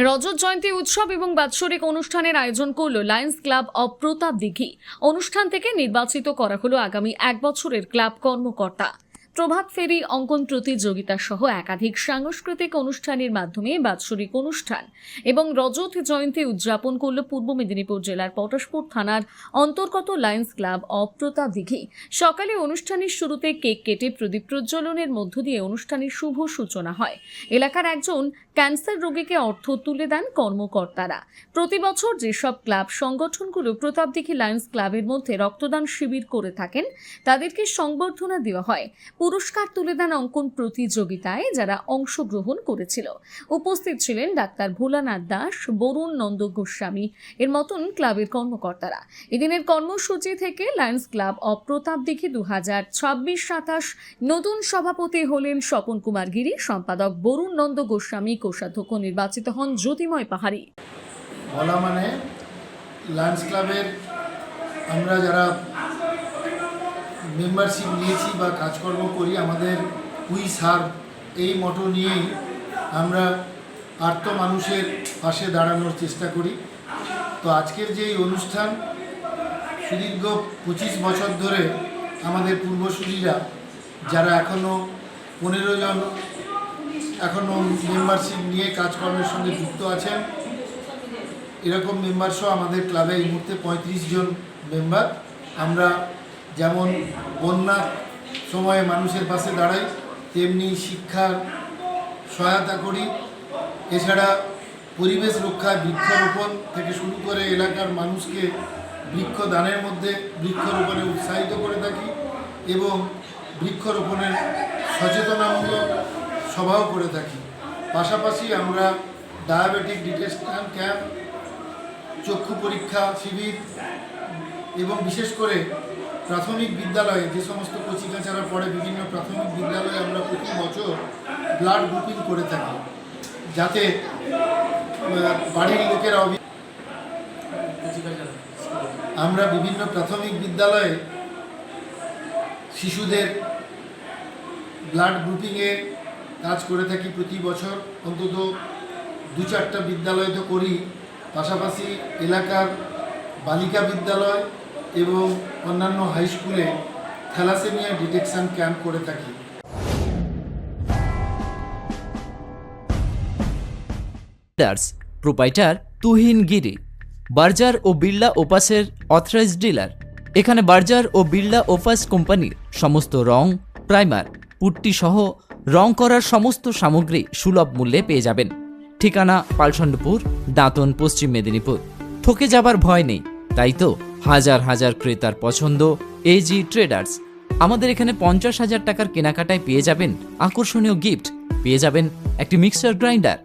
রজত জয়ন্তী উৎসব এবং বাৎসরিক অনুষ্ঠানের আয়োজন করল লায়ন্স ক্লাব অব প্রতাপ দিঘি। অনুষ্ঠান থেকে নির্বাচিত করা হলো আগামী 1 বছরের ক্লাব কর্মকর্তা। প্রভাত ফেরি, অঙ্কন প্রতিযোগিতা সহ একাধিক সাংস্কৃতিক অনুষ্ঠানের মাধ্যমে বাৎসরিক অনুষ্ঠান এবং রজত জয়ন্তী উদযাপন করল পূর্ব মেদিনীপুর জেলার পটাশপুর থানার অন্তর্গত লায়ন্স ক্লাব অব প্রতাপ দিঘি। সকালে অনুষ্ঠানের শুরুতে কেক কেটে প্রদীপ প্রজ্বলনের মধ্য দিয়ে অনুষ্ঠানের শুভ সূচনা হয়। এলাকার একজন ক্যান্সার রোগীকে অর্থ তুলে দেন কর্মকর্তারা। প্রতি বছর যেসব ক্লাব সংগঠনগুলো প্রতাপদিঘি লায়ন্স ক্লাবের মধ্যে রক্তদান শিবির করে থাকেন তাদেরকে সংবর্ধনা দেওয়া হয়। পুরস্কার তুলে দেন অঙ্কন প্রতিযোগিতায় যারা অংশগ্রহণ করেছিল। উপস্থিত ছিলেন ডাক্তার ভোলানাথ দাস, বরুণ নন্দ গোস্বামী এর মতন ক্লাবের কর্মকর্তারা। এদিনের কর্মসূচি থেকে লায়ন্স ক্লাব অব প্রতাপদিঘি 2026-27 নতুন সভাপতি হলেন স্বপন কুমার গিরি, সম্পাদক বরুণ নন্দ গোস্বামী, কোষাধ্যক্ষ নির্বাচিত হন জ্যোতিময় পাহাড়ি। বলা মানে লায়ন্স ক্লাবের আমরা যারা মেম্বারশিপ নিয়েছি বা কাজকর্ম করি, আমাদের উই সার্ভ এই মটো নিয়েই আমরা আর্ত মানুষের পাশে দাঁড়ানোর চেষ্টা করি। তো আজকের যে অনুষ্ঠান, সুদীর্ঘ 25 বছর ধরে আমাদের পূর্বসূরীরা যারা এখনও 15 জন এখনও মেম্বারশিপ নিয়ে কাজকর্মের সঙ্গে যুক্ত আছেন, এরকম মেম্বারসহ আমাদের ক্লাবে এই মুহূর্তে 35 জন মেম্বার। আমরা যেমন বন্যার সময়ে মানুষের পাশে দাঁড়াই, তেমনি শিক্ষার সহায়তা করি। এছাড়া পরিবেশ রক্ষায় বৃক্ষরোপণ থেকে শুরু করে এলাকার মানুষকে বৃক্ষদানের মধ্যে বৃক্ষরোপণে উৎসাহিত করে থাকি এবং বৃক্ষরোপণের সচেতনামূলক সভাও করে থাকি। পাশাপাশি আমরা ডায়াবেটিক ডিটেকশন ক্যাম্প, চক্ষু পরীক্ষা শিবির এবং বিশেষ করে প্রাথমিক বিদ্যালয়ে যে সমস্ত কচিকাচারা পড়ে বিভিন্ন প্রাথমিক বিদ্যালয়ে আমরা প্রতি বছর ব্লাড গ্রুপিং করে থাকি, যাতে বাড়ির লোকেরা আমরা বিভিন্ন প্রাথমিক বিদ্যালয়ে শিশুদের ব্লাড গ্রুপিংয়ে কাজ করে থাকি। প্রতি বছর অন্তত 2-4টা বিদ্যালয় তো করি। পাশাপাশি এলাকার বালিকা বিদ্যালয় এবং অন্যান্য হাই স্কুলে থ্যালাসেমিয়া ডিটেকশন ক্যাম্প করে থাকি। প্রোপাইটার তুহিন গিরি, বার্জার ও বিড়লা ওপাসের অথরাইজড ডিলার। এখানে বার্জার ও বিড়লা ওপাস কোম্পানির সমস্ত রং, প্রাইমার, পুট্টি সহ রং করার সমস্ত সামগ্রী সুলভ মূল্যে পেয়ে যাবেন। ঠিকানা পালসন্ডপুর, দাঁতন, পশ্চিম মেদিনীপুর। ঠকে যাবার ভয় নেই, তাই তো হাজার হাজার ক্রেতার পছন্দ এজি ট্রেডার্স। আমাদের এখানে 50,000 টাকার কেনাকাটায় পেয়ে যাবেন আকর্ষণীয় গিফট, পেয়ে যাবেন একটি মিক্সার গ্রাইন্ডার।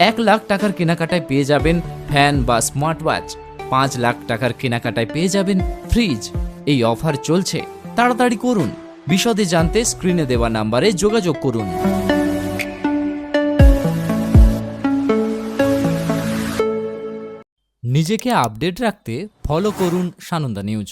1 লাখ টাকার কেনাকাটায় পেয়ে যাবেন ফ্যান বা স্মার্ট ওয়াচ। 5 লাখ টাকার কেনাকাটায় পেয়ে যাবেন ফ্রিজ। এই অফার চলছে, তাড়াতাড়ি করুন। বিশদে জানতে স্ক্রিনে দেওয়া নাম্বারে যোগাযোগ করুন। নিজেকে আপডেট রাখতে ফলো করুন সানন্দা নিউজ।